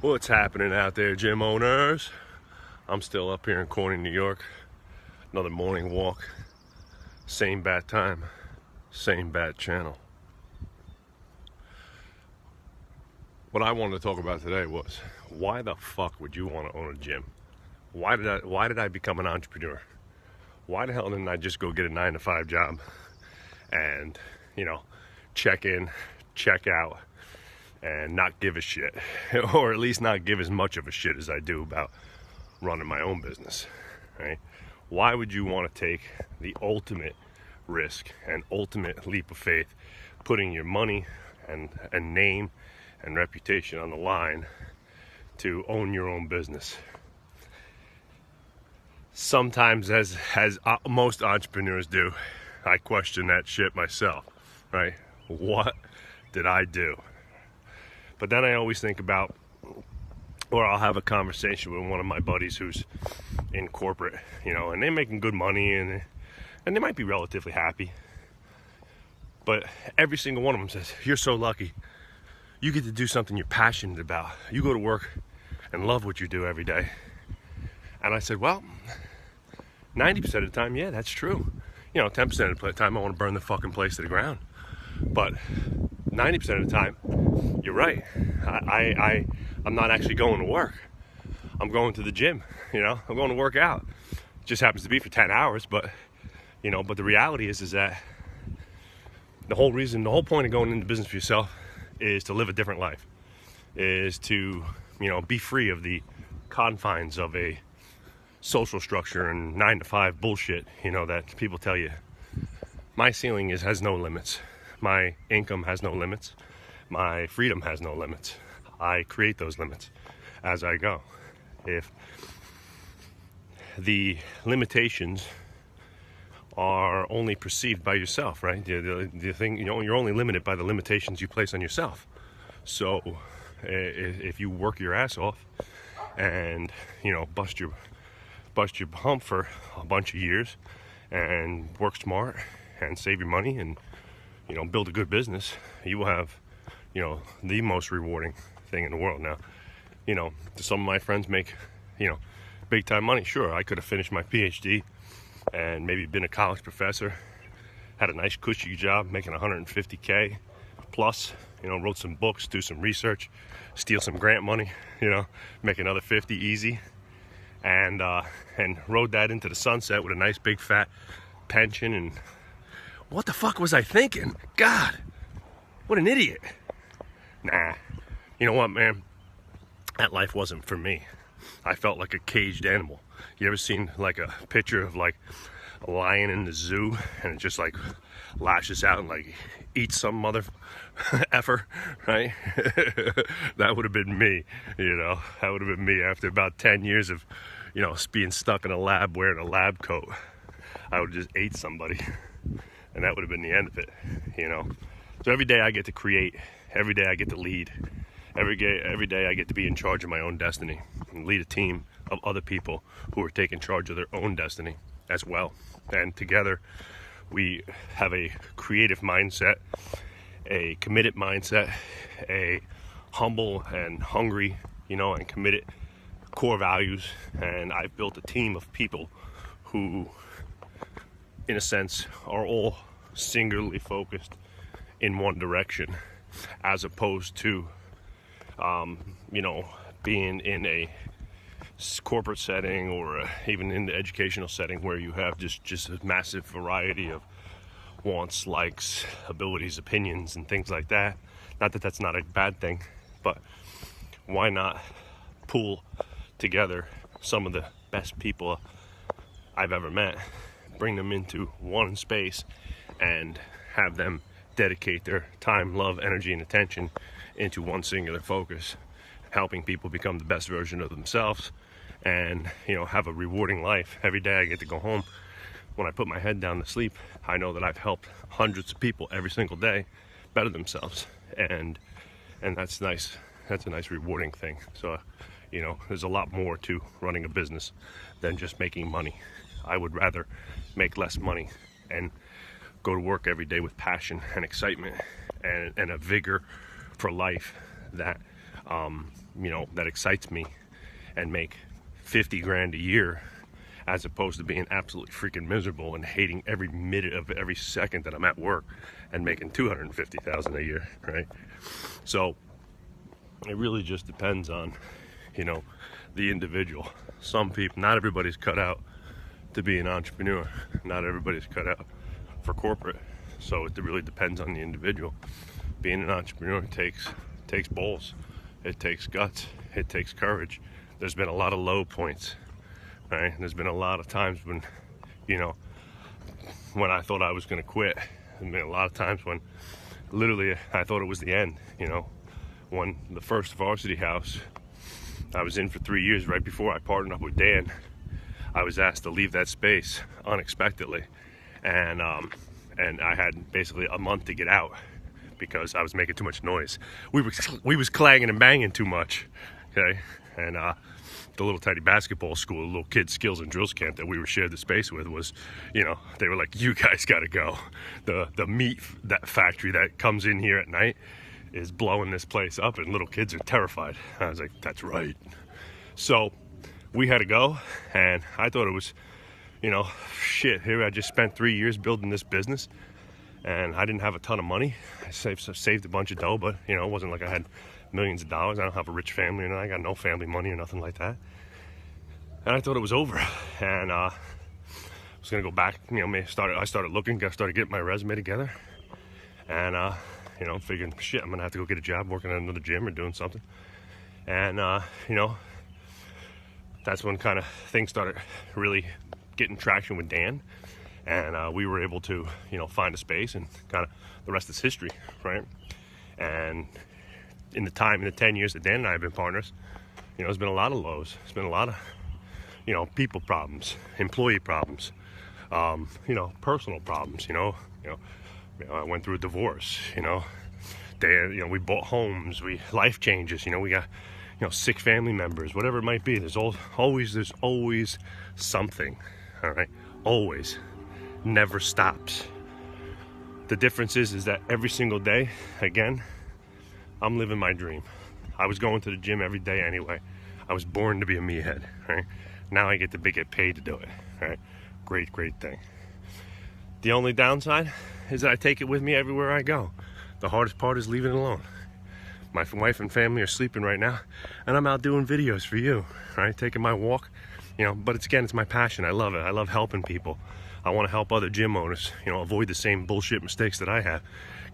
What's happening out there, gym owners? I'm still up here in Corning, New York. Another morning walk. Same bat time, same bat channel. What I wanted to talk about today was, why the fuck would you want to own a gym? Why did I become an entrepreneur? Why the hell didn't I just go get a 9-to-5 job and, check in, check out, and not give a shit, or at least not give as much of a shit as I do about running my own business, right? Why would you want to take the ultimate risk and ultimate leap of faith, putting your money and name and reputation on the line to own your own business? Sometimes, as most entrepreneurs do, I question that shit myself, right? What did I do? But then I always think about, or I'll have a conversation with one of my buddies who's in corporate, and they're making good money and they might be relatively happy. But every single one of them says, you're so lucky. You get to do something you're passionate about. You go to work and love what you do every day. And I said, well, 90% of the time, yeah, that's true. 10% of the time I want to burn the fucking place to the ground. But 90% of the time, you're right. I'm not actually going to work. I'm going to the gym, I'm going to work out. It just happens to be for 10 hours, but the reality is that the whole point of going into business for yourself is to live a different life, is to, be free of the confines of a social structure and 9-to-5 bullshit, that people tell you. My ceiling has no limits. My income has no limits. My freedom has no limits. I create those limits as I go. If the limitations are only perceived by yourself, right? The thing, you're only limited by the limitations you place on yourself. So if you work your ass off and, bust your hump for a bunch of years and work smart and save your money and, build a good business, you will have, the most rewarding thing in the world. Now, some of my friends make, big time money. Sure, I could have finished my PhD and maybe been a college professor, had a nice cushy job making $150K plus, wrote some books, do some research, steal some grant money, make another 50 easy, and rode that into the sunset with a nice big fat pension. And what the fuck was I thinking? God, what an idiot. Nah, you know what, man? That life wasn't for me. I felt like a caged animal. You ever seen like a picture of like a lion in the zoo and it just like lashes out and like eats some mother effer, right? That would have been me, that would have been me after about 10 years of, being stuck in a lab wearing a lab coat. I would have just ate somebody and that would have been the end of it, So every day I get to create, every day I get to lead, every day I get to be in charge of my own destiny and lead a team of other people who are taking charge of their own destiny as well. And together we have a creative mindset, a committed mindset, a humble and hungry, and committed core values. And I've built a team of people who, in a sense, are all singularly focused in one direction, as opposed to being in a corporate setting or even in the educational setting where you have just a massive variety of wants, likes, abilities, opinions, and things like that. Not that that's not a bad thing, but why not pool together some of the best people I've ever met, bring them into one space, and have them dedicate their time, love, energy, and attention into one singular focus, helping people become the best version of themselves and, have a rewarding life. Every day I get to go home. When I put my head down to sleep, I know that I've helped hundreds of people every single day better themselves. And that's nice. That's a nice rewarding thing. So, there's a lot more to running a business than just making money. I would rather make less money and go to work every day with passion and excitement and a vigor for life that that excites me and make 50 grand a year, as opposed to being absolutely freaking miserable and hating every minute of every second that I'm at work and making 250,000 a year, right? So it really just depends on, the individual. Some people, not everybody's cut out to be an entrepreneur. Not everybody's cut out for corporate. So it really depends on the individual. Being an entrepreneur takes balls. It takes guts. It takes courage. There's been a lot of low points, right? There's been a lot of times when, when I thought I was going to quit. There's been a lot of times when literally I thought it was the end, When the first Varsity House I was in for 3 years, right before I partnered up with Dan, I was asked to leave that space unexpectedly. And I had basically a month to get out because I was making too much noise. We was clanging and banging too much, okay? And the little tiny basketball school, little kids skills and drills camp that we were shared the space with was, they were like, you guys gotta go. The meat that factory that comes in here at night is blowing this place up and little kids are terrified. I was like, that's right. So we had to go, and I thought it was, shit, here I just spent 3 years building this business, and I didn't have a ton of money. I saved a bunch of dough, but, it wasn't like I had millions of dollars. I don't have a rich family, and I got no family money or nothing like that. And I thought it was over, and I was going to go back, I started looking, started getting my resume together, and, figuring, shit, I'm going to have to go get a job working at another gym or doing something. And, that's when kind of things started really getting traction with Dan. And we were able to, find a space, and kind of the rest is history, right? And in the 10 years that Dan and I have been partners, there's been a lot of lows. There's been a lot of, people problems, employee problems, personal problems, I went through a divorce, Dan, we bought homes, life changes, we got, sick family members, whatever it might be. There's always something, all right? Always. Never stops. The difference is that every single day, again, I'm living my dream. I was going to the gym every day anyway. I was born to be a meathead, right? Now I get to get paid to do it, right? Great thing. The only downside is that I take it with me everywhere I go. The hardest part is leaving it alone. My wife and family are sleeping right now, and I'm out doing videos for you, right? Taking my walk, but it's my passion. I love it. I love helping people. I want to help other gym owners, avoid the same bullshit mistakes that I have.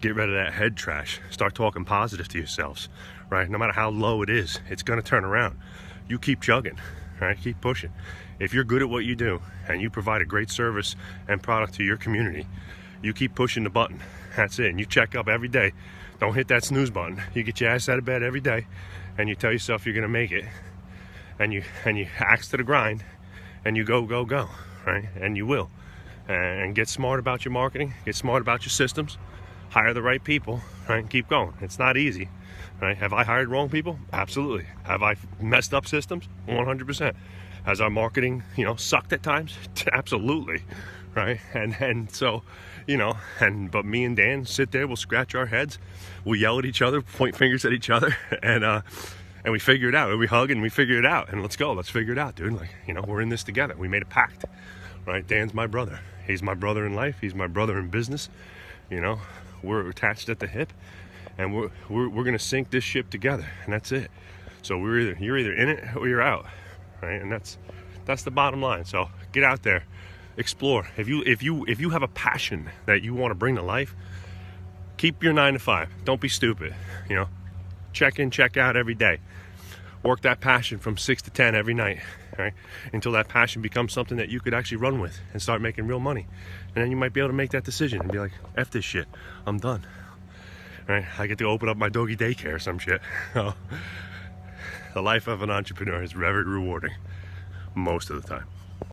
Get rid of that head trash. Start talking positive to yourselves, right? No matter how low it is, it's going to turn around. You keep chugging, right? Keep pushing. If you're good at what you do and you provide a great service and product to your community, you keep pushing the button. That's it. And you check up every day. Don't hit that snooze button. You get your ass out of bed every day, and you tell yourself you're going to make it, and you axe to the grind, and you go, right? And you will. And get smart about your marketing. Get smart about your systems. Hire the right people, right? And keep going. It's not easy, right? Have I hired wrong people? Absolutely. Have I messed up systems? 100%. Has our marketing, sucked at times? Absolutely, right? And so, but me and Dan sit there, we'll scratch our heads, we'll yell at each other, point fingers at each other, and we figure it out. And we hug and we figure it out, and let's figure it out, dude. Like, we're in this together. We made a pact, right? Dan's my brother. He's my brother in life. He's my brother in business. We're attached at the hip, and we're gonna sink this ship together, and that's it. So you're either in it or you're out, right? And that's the bottom line. So get out there, explore. If you have a passion that you want to bring to life, keep your 9 to 5. Don't be stupid. Check in, check out every day. Work that passion from 6 to 10 every night, right? Until that passion becomes something that you could actually run with and start making real money. And then you might be able to make that decision and be like, F this shit, I'm done. Right? I get to open up my doggy daycare or some shit. The life of an entrepreneur is very rewarding most of the time.